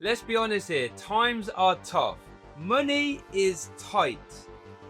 Let's be honest here, times are tough. Money is tight.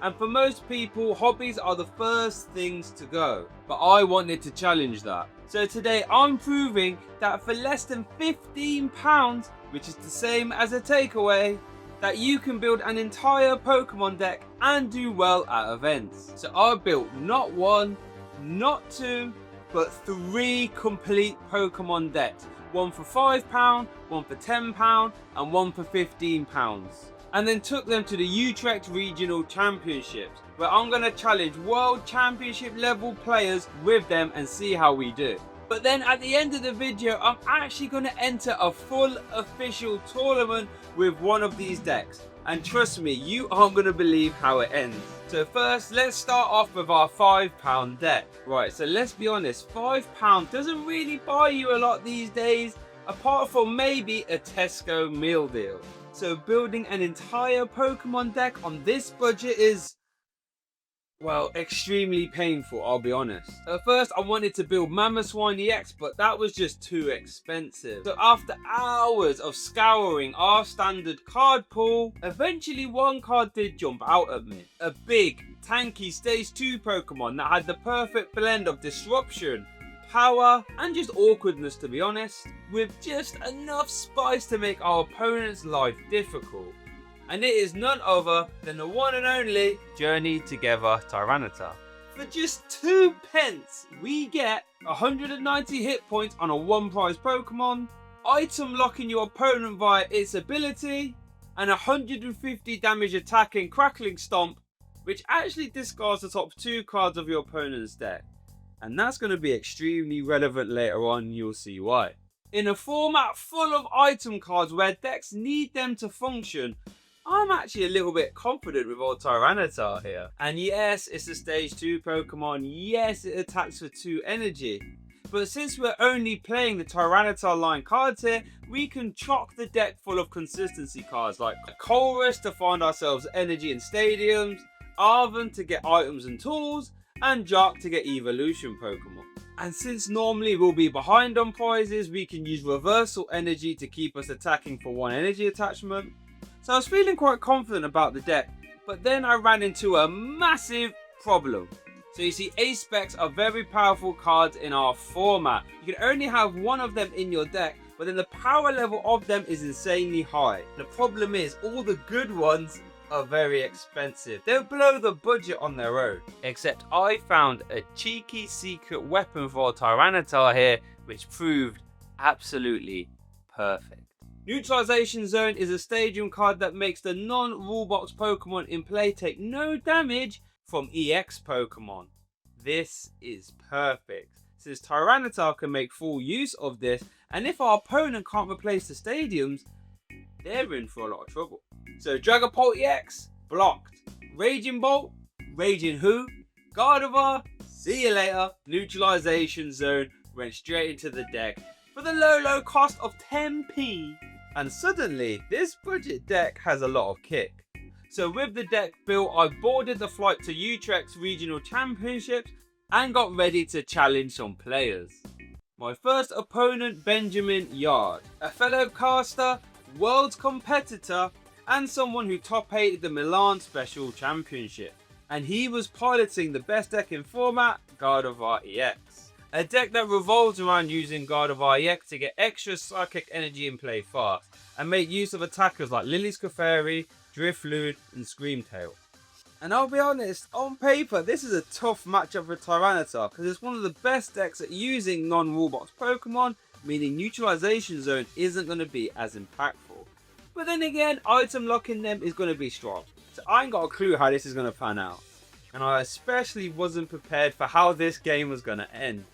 And for most people, hobbies are the first things to go. But I wanted to challenge that. So today I'm proving that for less than £15, which is the same as a takeaway, that you can build an entire Pokemon deck and do well at events. So I built not one, not two, but 3 complete Pokemon decks. One for £5, one for £10, and one for £15. And then took them to the Utrecht Regional Championships, where I'm going to challenge World Championship level players with them and see how we do. But then at the end of the video, I'm actually going to enter a full official tournament with one of these decks. And trust me, you aren't going to believe how it ends. So first, let's start off with our £5 deck. Right, so let's be honest, £5 doesn't really buy you a lot these days, apart from maybe a Tesco meal deal. So building an entire Pokemon deck on this budget is, well, extremely painful, I'll be honest. At first I wanted to build Mamoswine EX, but that was just too expensive. So after hours of scouring our standard card pool, eventually one card did jump out at me. A big, tanky stage 2 Pokemon that had the perfect blend of disruption, power, and just awkwardness, to be honest, with just enough spice to make our opponent's life difficult. And it is none other than the one and only Journey Together Tyranitar. For just 2 pence, we get 190 hit points on a 1 prize Pokemon, item locking your opponent via its ability, and 150 damage attacking Crackling Stomp, which actually discards the top 2 cards of your opponent's deck. And that's going to be extremely relevant later on, you'll see why. In a format full of item cards where decks need them to function, I'm actually a little bit confident with old Tyranitar here. And yes, it's a stage 2 Pokemon, yes it attacks for 2 energy. But since we're only playing the Tyranitar line cards here, we can chock the deck full of consistency cards like Colress to find ourselves energy in stadiums, Arven to get items and tools, and Jock to get evolution Pokemon. And since normally we'll be behind on prizes, we can use reversal energy to keep us attacking for 1 energy attachment. So I was feeling quite confident about the deck, but then I ran into a massive problem. So you see, ace specs are very powerful cards in our format. You can only have 1 of them in your deck, but then the power level of them is insanely high. The problem is all the good ones are very expensive. They'll blow the budget on their own. Except I found a cheeky secret weapon for Tyranitar here, which proved absolutely perfect. Neutralization Zone is a stadium card that makes the non-rule box Pokemon in play take no damage from EX Pokemon. This is perfect, since Tyranitar can make full use of this, and if our opponent can't replace the stadiums, they're in for a lot of trouble. So Dragapult EX, blocked. Raging Bolt, Raging who? Guardevoir, see you later. Neutralization Zone went straight into the deck for the low cost of 10p. And suddenly, this budget deck has a lot of kick. So with the deck built, I boarded the flight to Utrecht's Regional Championships and got ready to challenge some players. My first opponent, Benjamin Yard, a fellow caster, world's competitor, and someone who top 8'd the Milan Special Championship. And he was piloting the best deck in format, Guardevoir EX. A deck that revolves around using Guardevoir EX to get extra psychic energy in play fast, and make use of attackers like Lily's Clefairy, Drifloon, and Screamtail. And I'll be honest, on paper this is a tough matchup for Tyranitar, because it's one of the best decks at using non-rule box Pokemon, meaning Neutralization Zone isn't going to be as impactful. But then again, item locking them is going to be strong, so I ain't got a clue how this is going to pan out. And I especially wasn't prepared for how this game was going to end.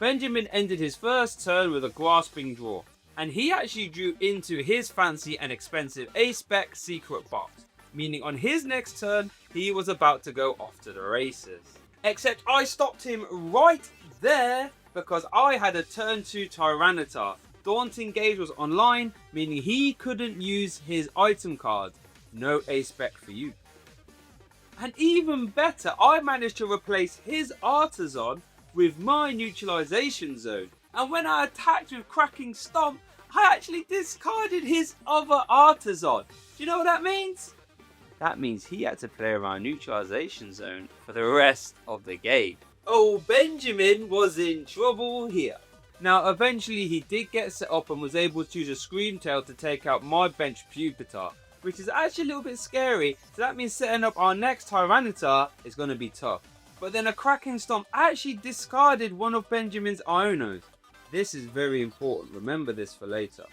Benjamin ended his first turn with a grasping draw, and he actually drew into his fancy and expensive A-Spec secret box, meaning on his next turn he was about to go off to the races. Except I stopped him right there because I had a turn 2 Tyranitar. Daunting Gauge was online, meaning he couldn't use his item cards. No A-Spec for you. And even better, I managed to replace his Artisan with my Neutralization Zone. And when I attacked with Cracking Stomp, I actually discarded his other Artisan. Do you know what that means? That means he had to play around neutralization zone for the rest of the game. Oh, Benjamin was in trouble here. Now, eventually he did get set up and was able to use a Screamtail to take out my bench Pupitar, which is actually a little bit scary, so that means setting up our next Tyranitar is going to be tough. But then a Cracking Stomp actually discarded one of Benjamin's Ionos. This is very important, remember this for later.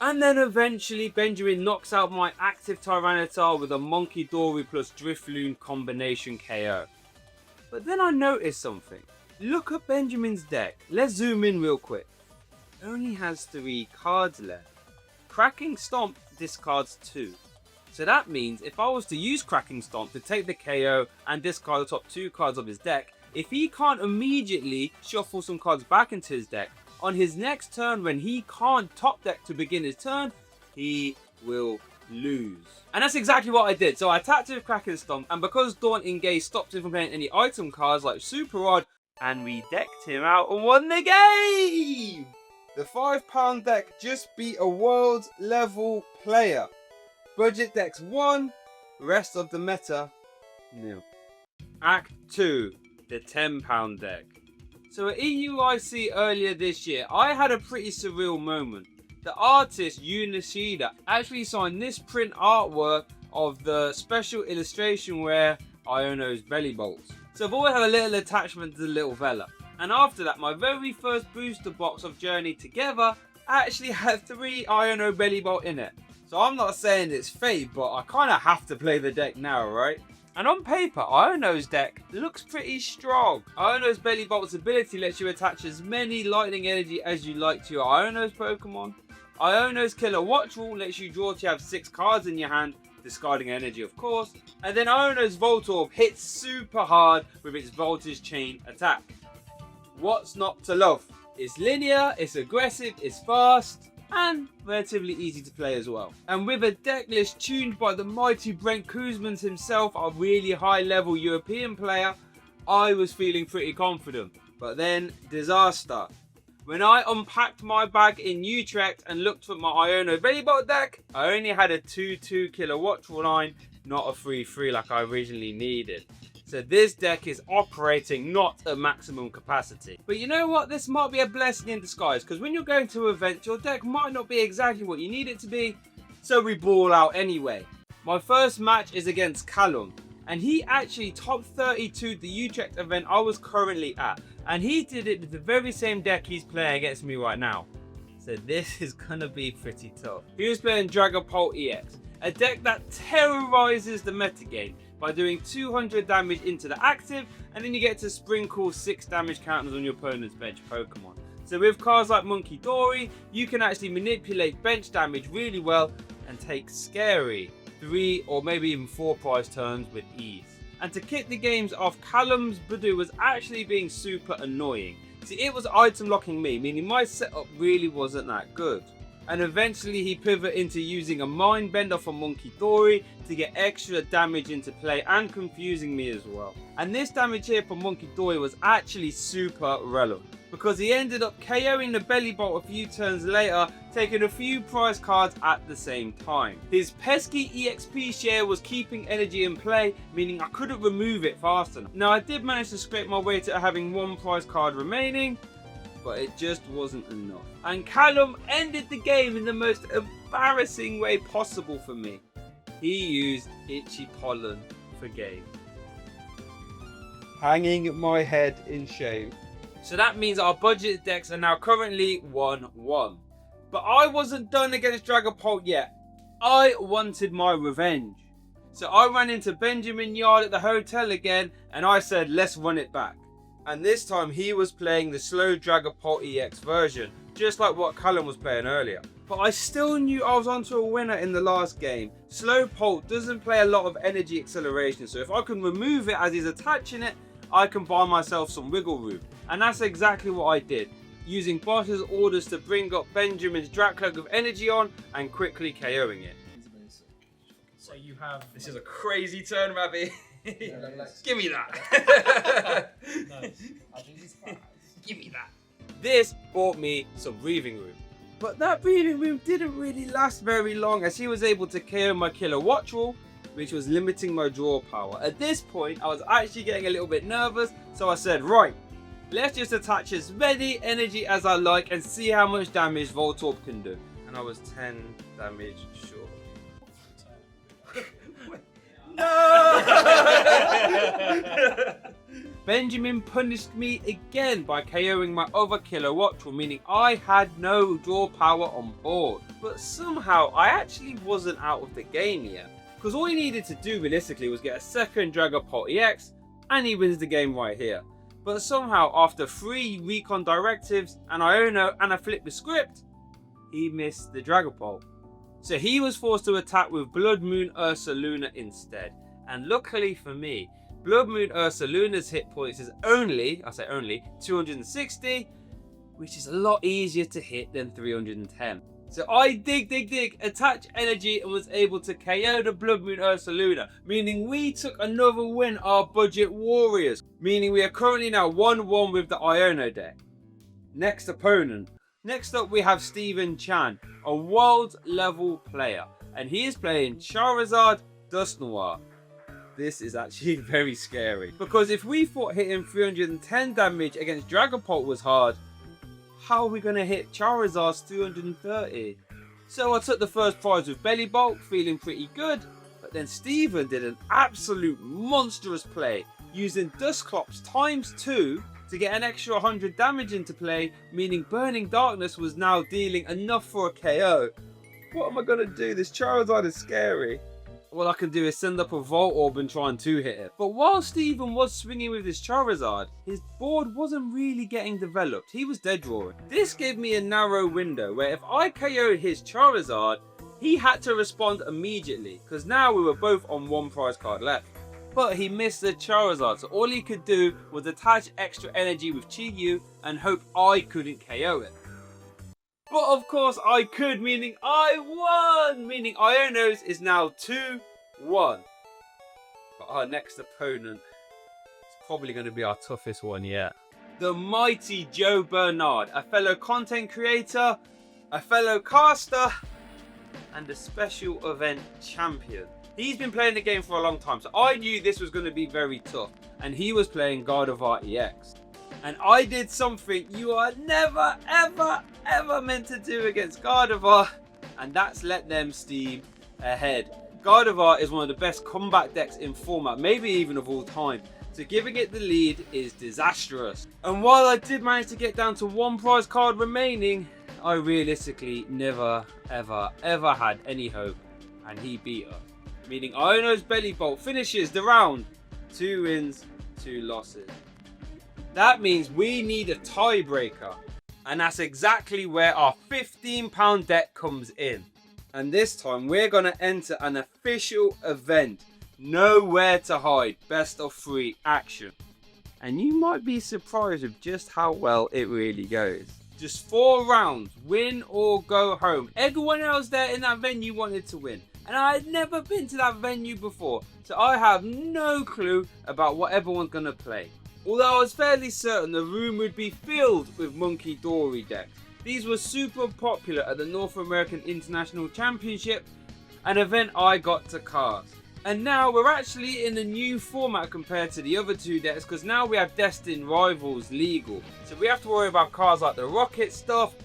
And then eventually Benjamin knocks out my active Tyranitar with a Monkey Dory plus Drifloon combination KO. But then I noticed something. Look at Benjamin's deck. Let's zoom in real quick. It only has 3 cards left. Cracking Stomp discards 2. So that means if I was to use Cracking Stomp to take the KO and discard the top 2 cards of his deck, if he can't immediately shuffle some cards back into his deck, on his next turn when he can't top deck to begin his turn, he will lose. And that's exactly what I did. So I attacked with Cracking Stomp, and because Daunting Gaze stopped him from playing any item cards like Super Rod, and we decked him out and won the game! The £5 deck just beat a world level player. Budget decks 1, rest of the meta, nil. Act 2, the £10 deck. So at EUIC earlier this year, I had a pretty surreal moment. The artist Unishida actually signed this print artwork of the special illustration where Iono's Bellibolt. So I've always had a little attachment to the little fella. And after that, my very first booster box of Journey Together actually had 3 Iono Bellibolt in it. So I'm not saying it's fate, but I kind of have to play the deck now, right? And on paper, Iono's deck looks pretty strong. Iono's Bellibolt's ability lets you attach as many lightning energy as you like to your Iono's Pokemon. Iono's Killer Watch Rule lets you draw to have 6 cards in your hand, discarding energy of course. And then Iono's Voltorb hits super hard with its Voltage Chain attack. What's not to love? It's linear, it's aggressive, it's fast, and relatively easy to play as well. And with a deck list tuned by the mighty Brent Koosmans himself, a really high level European player, I was feeling pretty confident. But then, disaster. When I unpacked my bag in Utrecht and looked for my Iono Bellibolt deck, I only had a 2-2 Killer Watch line, not a 3-3 like I originally needed. So this deck is operating not at maximum capacity. But you know what? This might be a blessing in disguise, because when you're going to events, your deck might not be exactly what you need it to be. So we ball out anyway. My first match is against Callum, and he actually top 32'd the Utrecht event I was currently at. And he did it with the very same deck he's playing against me right now. So this is gonna be pretty tough. He was playing Dragapult EX, a deck that terrorizes the metagame by doing 200 damage into the active, and then you get to sprinkle 6 damage counters on your opponent's bench Pokemon. So with cards like Monkey Dory, you can actually manipulate bench damage really well and take scary 3 or maybe even 4 prize turns with ease. And to kick the games off, Callum's Budu was actually being super annoying. See, it was item locking me, meaning my setup really wasn't that good. And eventually he pivoted into using a Mind Bender for Monkey Dory to get extra damage into play and confusing me as well. And this damage here for Monkey Dory was actually super relevant, because he ended up KOing the Bellibolt a few turns later, taking a few prize cards at the same time. His pesky EXP share was keeping energy in play, meaning I couldn't remove it fast enough. Now I did manage to scrape my way to having 1 prize card remaining, but it just wasn't enough. And Callum ended the game in the most embarrassing way possible for me. He used Itchy Pollen for game. Hanging my head in shame. So that means our budget decks are now currently 1-1. But I wasn't done against Dragapult yet. I wanted my revenge. So I ran into Benjamin Yard at the hotel again, and I said, let's run it back. And this time he was playing the slow Dragapult EX version, just like what Callum was playing earlier. But I still knew I was onto a winner in the last game. Slowpoke doesn't play a lot of energy acceleration, so if I can remove it as he's attaching it, I can buy myself some wiggle room. And that's exactly what I did, using Boss's orders to bring up Benjamin's Dracloak of energy on and quickly KOing it. So you have... This is a crazy turn, Rabbit. Give me that. Nice. Give me that. This bought me some breathing room. But that breeding room didn't really last very long, as he was able to KO my killer Watchwall, which was limiting my draw power. At this point, I was actually getting a little bit nervous, so I said, right, let's just attach as many energy as I like and see how much damage Voltorb can do. And I was 10 damage short. No! Benjamin punished me again by KOing my other killer Watchwall, meaning I had no draw power on board. But somehow I actually wasn't out of the game yet, because all he needed to do realistically was get a second Dragapult EX and he wins the game right here. But somehow after 3 recon directives and Iono and I flipped the script, he missed the Dragapult. So he was forced to attack with Blood Moon Ursaluna instead. And luckily for me, Blood Moon Ursaluna's hit points is only, I say only, 260, which is a lot easier to hit than 310. So I dig, attach energy and was able to KO the Blood Moon Ursaluna, meaning we took another win, our budget warriors, meaning we are currently now 1-1 with the Iono deck. Next opponent. Next up we have Stephen Chan, a world level player, and he is playing Charizard Dusknoir. This is actually very scary, because if we thought hitting 310 damage against Dragapult was hard, how are we going to hit Charizard's 330? So I took the first prize with Bellibolt, feeling pretty good, but then Steven did an absolute monstrous play, using Dusclops ×2 to get an extra 100 damage into play, meaning Burning Darkness was now dealing enough for a KO. What am I going to do? This Charizard is scary. All I can do is send up a Volt Orb and try and 2-hit it. But while Steven was swinging with his Charizard, his board wasn't really getting developed. He was dead drawing. This gave me a narrow window where if I KO'd his Charizard, he had to respond immediately, because now we were both on 1 prize card left. But he missed the Charizard, so all he could do was attach extra energy with Chi-Yu and hope I couldn't KO it. But of course I could, meaning I won! Meaning Iono's is now 2-1. But our next opponent is probably going to be our toughest one yet. The mighty Joe Bernard, a fellow content creator, a fellow caster, and a special event champion. He's been playing the game for a long time, so I knew this was going to be very tough. And he was playing Guardevoir EX. And I did something you are never, ever meant to do against Guardevoir, and that's let them steam ahead. Guardevoir is one of the best combat decks in format, maybe even of all time, so giving it the lead is disastrous. And while I did manage to get down to 1 prize card remaining, I realistically never, ever had any hope, and he beat us. Meaning Iono's Bellibolt finishes the round, 2 wins, 2 losses. That means we need a tiebreaker, and that's exactly where our £15 deck comes in. And this time we're going to enter an official event, Nowhere to Hide, best of 3 action. And you might be surprised with just how well it really goes. Just 4 rounds, win or go home. Everyone else there in that venue wanted to win, and I had never been to that venue before, so I have no clue about what everyone's going to play. Although I was fairly certain the room would be filled with Monkey Dory decks. These were super popular at the North American International Championship, an event I got to cast. And now we're actually in a new format compared to the other 2 decks, because now we have Destined Rivals legal. So we have to worry about cards like the Rocket stuff,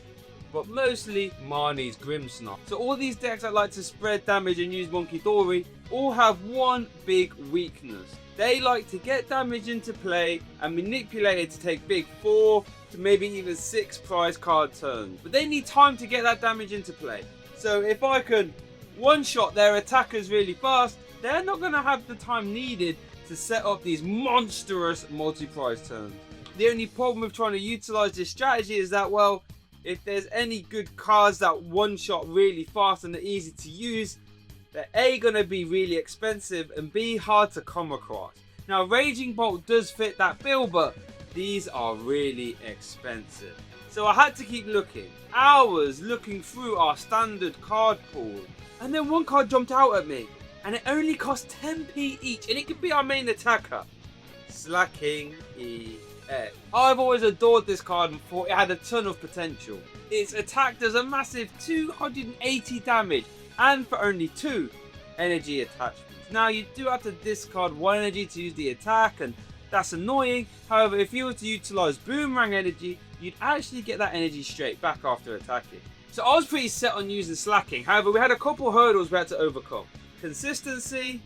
but mostly Marnie's Grimmsnarl. So all these decks that like to spread damage and use Monkey Dory all have one big weakness. They like to get damage into play and manipulate it to take big 4 to maybe even 6 prize card turns. But they need time to get that damage into play. So if I can one-shot their attackers really fast, they're not going to have the time needed to set up these monstrous multi-prize turns. The only problem with trying to utilize this strategy is that, well, if there's any good cards that one-shot really fast and are easy to use, they're A, going to be really expensive, and B, hard to come across. Now, Raging Bolt does fit that bill, but these are really expensive. So I had to keep looking. Hours looking through our standard card pool. And then one card jumped out at me, and it only cost 10p each, and it could be our main attacker. Slaking EX. EX. I've always adored this card and thought it had a ton of potential. Its attack does a massive 280 damage and for only 2 energy attachments. Now you do have to discard 1 energy to use the attack, and that's annoying. However, if you were to utilise boomerang energy, you'd actually get that energy straight back after attacking. So I was pretty set on using Slaking. However, we had a couple hurdles we had to overcome. Consistency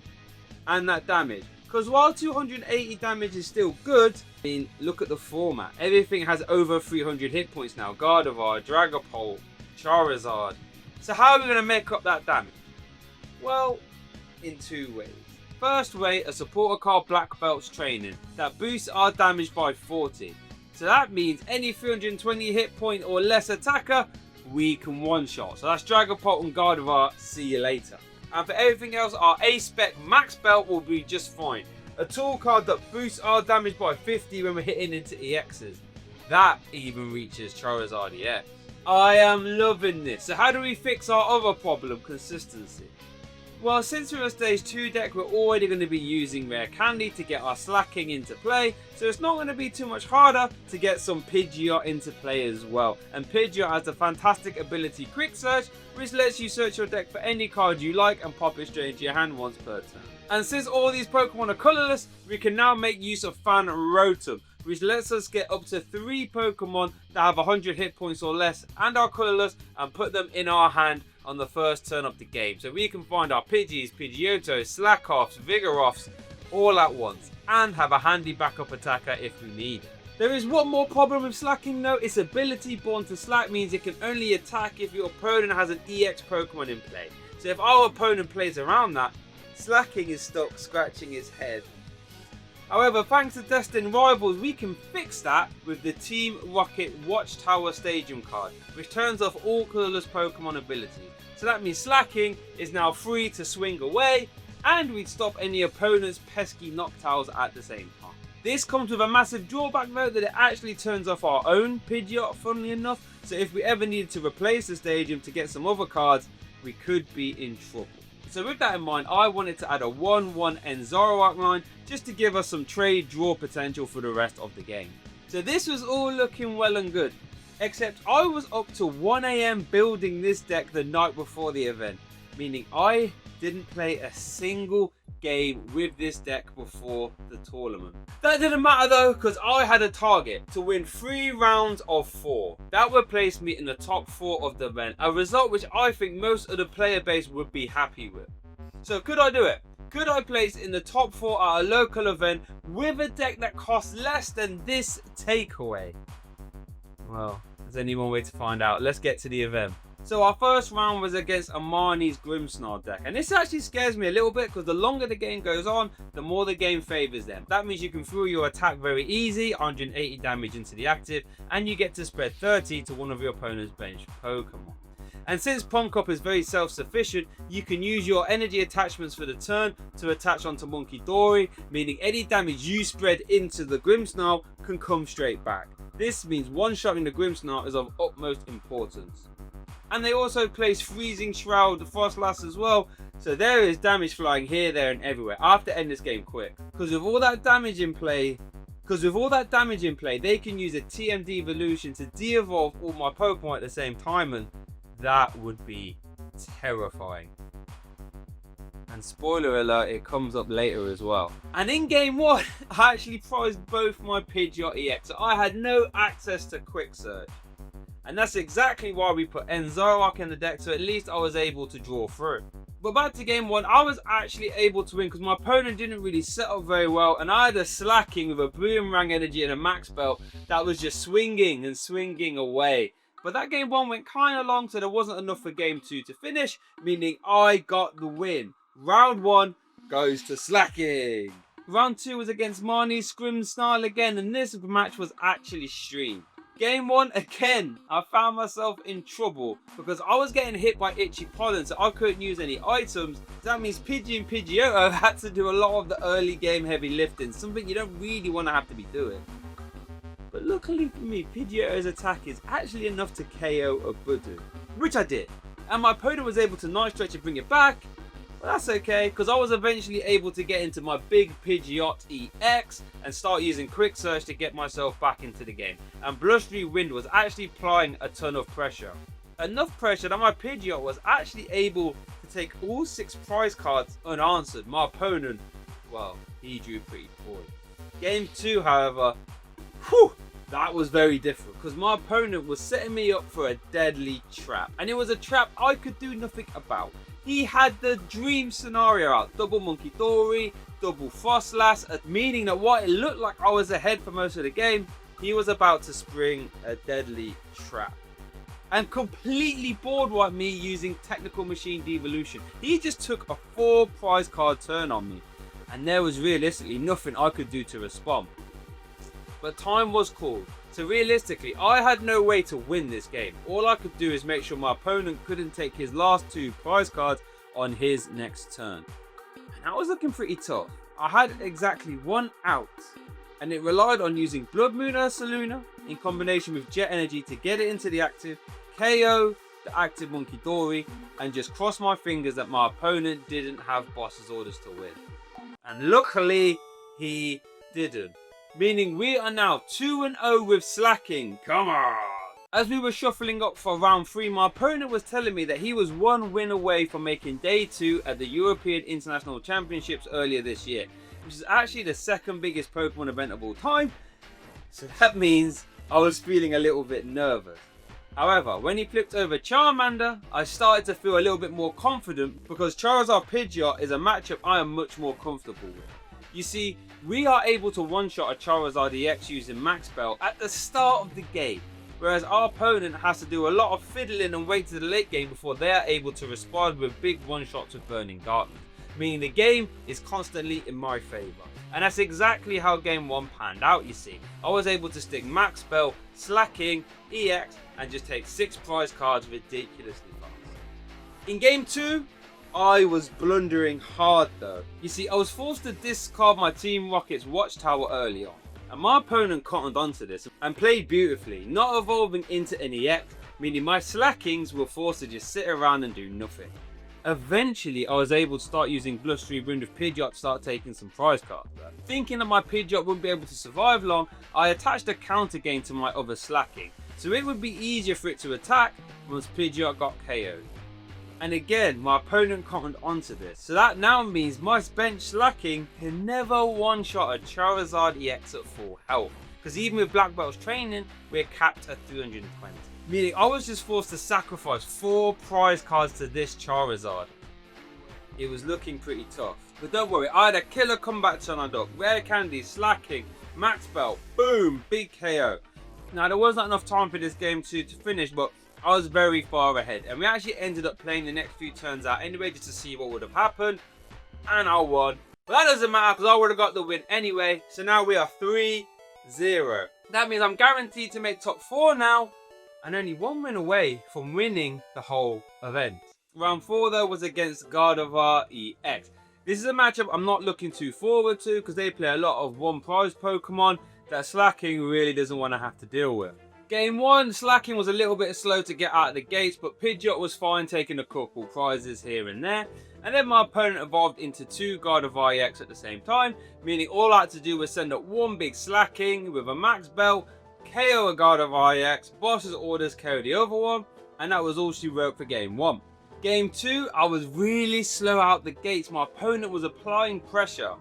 and that damage. Because while 280 damage is still good, I mean, look at the format. Everything has over 300 hit points now. Guardevoir, Dragapult, Charizard. So how are we going to make up that damage? Well, in 2 ways. First way, a supporter card Black Belt's training that boosts our damage by 40. So that means any 320 hit point or less attacker, we can one-shot. So that's Dragapult and Guardevoir, see you later. And for everything else, our A-Spec Max Belt will be just fine. A tool card that boosts our damage by 50 when we're hitting into EXs. That even reaches Charizard EX. I am loving this. So how do we fix our other problem, consistency? Well, since we're a stage 2 deck, we're already going to be using Rare Candy to get our Slaking into play, so it's not going to be too much harder to get some Pidgeot into play as well. And Pidgeot has the fantastic ability Quick Search, which lets you search your deck for any card you like and pop it straight into your hand once per turn. And since all these Pokemon are colourless, we can now make use of Fan Rotom, which lets us get up to 3 Pokemon that have 100 hit points or less and are colourless and put them in our hand on the first turn of the game. So we can find our Pidgeys, Pidgeotos, Slackoffs, Vigoroths all at once and have a handy backup attacker if we need it. There is one more problem with Slaking though. Its ability Born to Slack means it can only attack if your opponent has an EX Pokemon in play. So if our opponent plays around that, Slaking is stuck scratching its head. However, thanks to Destined Rivals, we can fix that with the Team Rocket Watchtower Stadium card, which turns off all colourless Pokemon abilities. So that means Slaking is now free to swing away, and we'd stop any opponent's pesky Noctowls at the same time. This comes with a massive drawback though, that it actually turns off our own Pidgeot, funnily enough. So if we ever needed to replace the stadium to get some other cards, we could be in trouble. So with that in mind, I wanted to add a 1-1 N Zoroark line just to give us some trade draw potential for the rest of the game. So this was all looking well and good, except I was up to 1 AM building this deck the night before the event, meaning I didn't play a single game with this deck before the tournament. That didn't matter though, because I had a target to win 3 rounds of 4. That would place me in the top 4 of the event, a result which I think most of the player base would be happy with. So could I do it? Could I place in the top 4 at a local event with a deck that costs less than this takeaway? Well, there's only one way to find out. Let's get to the event. So our first round was against Amani's Grimmsnarl deck, and this actually scares me a little bit because the longer the game goes on, the more the game favours them. That means you can throw your attack very easy, 180 damage into the active, and you get to spread 30 to one of your opponent's bench Pokemon. And since Punkop is very self-sufficient, you can use your energy attachments for the turn to attach onto Monkey Dory, meaning any damage you spread into the Grimmsnarl can come straight back. This means one-shotting the Grimmsnarl is of utmost importance. And they also place Freezing Shroud, the Frostlass as well, so there is damage flying here, there and everywhere. I have to end this game quick, because with all that damage in play, they can use a TM Devolution to de-evolve all my Pokemon at the same time, and that would be terrifying. And spoiler alert, it comes up later as well. And in game 1, I actually prized both my Pidgeot EX, so I had no access to Quick Search. And that's exactly why we put N Zoroark in the deck, so at least I was able to draw through. But back to game 1, I was actually able to win because my opponent didn't really set up very well, and I had a Slaking with a Boomerang energy and a Max Belt that was just swinging and swinging away. But that game 1 went kind of long, so there wasn't enough for game 2 to finish, meaning I got the win. Round 1 goes to Slaking. Round 2 was against Marnie's Grimmsnarl again, and this match was actually streamed. Game 1 again, I found myself in trouble because I was getting hit by itchy pollen, so I couldn't use any items. That means Pidgey and Pidgeotto had to do a lot of the early game heavy lifting, something you don't really want to have to be doing. But luckily for me, Pidgeotto's attack is actually enough to KO a Budu, which I did. And my opponent was able to Night Stretch and bring it back, But that's okay, because I was eventually able to get into my big Pidgeot EX and start using quick search to get myself back into the game. And Blustery Wind was actually applying a ton of pressure. Enough pressure that my Pidgeot was actually able to take all 6 prize cards unanswered. My opponent, well, he drew pretty poorly. Game 2, however, that was very different, because my opponent was setting me up for a deadly trap. And it was a trap I could do nothing about. He had the dream scenario out. Double Monkey Dory, double Frostlass, meaning that while it looked like I was ahead for most of the game, he was about to spring a deadly trap. And completely board-wiped me using Technical Machine Devolution. He just took a 4 prize card turn on me. And there was realistically nothing I could do to respond. But time was called. So realistically, I had no way to win this game. All I could do is make sure my opponent couldn't take his last 2 prize cards on his next turn. And that was looking pretty tough. I had exactly 1 out. And it relied on using Blood Moon Ursaluna in combination with Jet Energy to get it into the active, KO the active Monkey Dory, and just cross my fingers that my opponent didn't have boss's orders to win. And luckily, he didn't. Meaning we are now 2-0 with Slaking. Come on! As we were shuffling up for round 3, my opponent was telling me that he was 1 win away from making day 2 at the European International Championships earlier this year, which is actually the 2nd biggest Pokemon event of all time. So that means I was feeling a little bit nervous. However, when he flipped over Charmander, I started to feel a little bit more confident, because Charizard Pidgeot is a matchup I am much more comfortable with. You see, we are able to one-shot a Charizard EX using Max Bell at the start of the game, whereas our opponent has to do a lot of fiddling and wait to the late game before they are able to respond with big one-shots with Burning Darkness, meaning the game is constantly in my favour. And that's exactly how game 1 panned out, you see. I was able to stick Max Bell, Slaking, EX, and just take 6 prize cards ridiculously fast. In game 2, I was blundering hard though. You see, I was forced to discard my Team Rocket's Watchtower early on, and my opponent cottoned onto this and played beautifully, not evolving into an EX, meaning my Slakings were forced to just sit around and do nothing. Eventually, I was able to start using Blustery Wind with Pidgeot to start taking some prize cards. Thinking that my Pidgeot wouldn't be able to survive long, I attached a counter game to my other Slaking, so it would be easier for it to attack once Pidgeot got KO'd. And again, my opponent cottoned onto this, so that now means my bench Slaking can never one-shot a Charizard EX at full health, because even with Black Belt's training, we're capped at 320. Meaning I was just forced to sacrifice 4 prize cards to this Charizard. It was looking pretty tough. But don't worry, I had a killer comeback turn on up. Rare Candy, Slaking, Max Belt, boom, big KO. Now there wasn't enough time for this game to finish, but I was very far ahead. And we actually ended up playing the next few turns out anyway, just to see what would have happened. And I won. But that doesn't matter, because I would have got the win anyway. So now we are 3-0. That means I'm guaranteed to make top 4 now, and only 1 win away from winning the whole event. Round 4 though was against Guardevoir EX. This is a matchup I'm not looking too forward to, because they play a lot of 1 prize Pokemon that Slaking really doesn't want to have to deal with. Game 1, Slaking was a little bit slow to get out of the gates, but Pidgeot was fine, taking a couple prizes here and there. And then my opponent evolved into 2 Guardevoir EX at the same time, meaning all I had to do was send up 1 big Slaking with a Max Belt, KO a Guardevoir EX, boss's orders KO the other one, and that was all she wrote for game 1. Game 2, I was really slow out the gates. My opponent was applying pressure,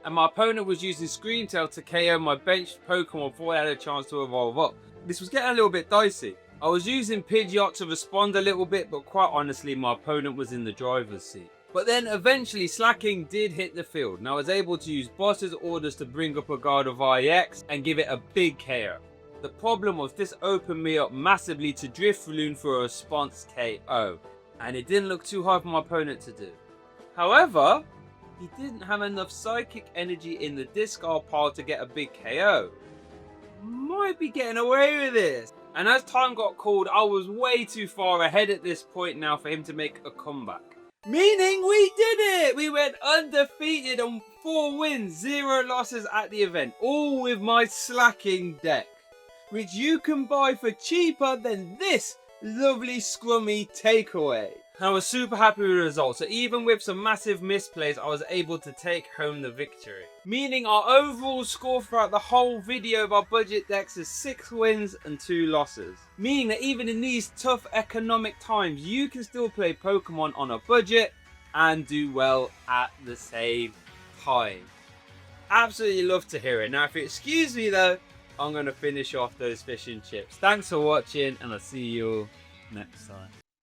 and my opponent was using Scream Tail to KO my benched Pokemon before I had a chance to evolve up. This was getting a little bit dicey. I was using Pidgeot to respond a little bit, but quite honestly, my opponent was in the driver's seat. But then eventually Slaking did hit the field, and I was able to use boss's orders to bring up a Guardevoir EX and give it a big KO. The problem was this opened me up massively to Drifloon for a response KO, and it didn't look too hard for my opponent to do. However, he didn't have enough psychic energy in the discard pile to get a big KO. Might be getting away with this. And as time got called, I was way too far ahead at this point now for him to make a comeback. Meaning we did it! We went undefeated on 4 wins, 0 losses at the event, all with my Slaking deck, which you can buy for cheaper than this lovely scrummy takeaway. I was super happy with the results, so even with some massive misplays, I was able to take home the victory. Meaning our overall score throughout the whole video of our budget decks is 6 wins and 2 losses. Meaning that even in these tough economic times, you can still play Pokemon on a budget and do well at the same time. Absolutely love to hear it. Now if you excuse me though, I'm going to finish off those fish and chips. Thanks for watching and I'll see you all next time.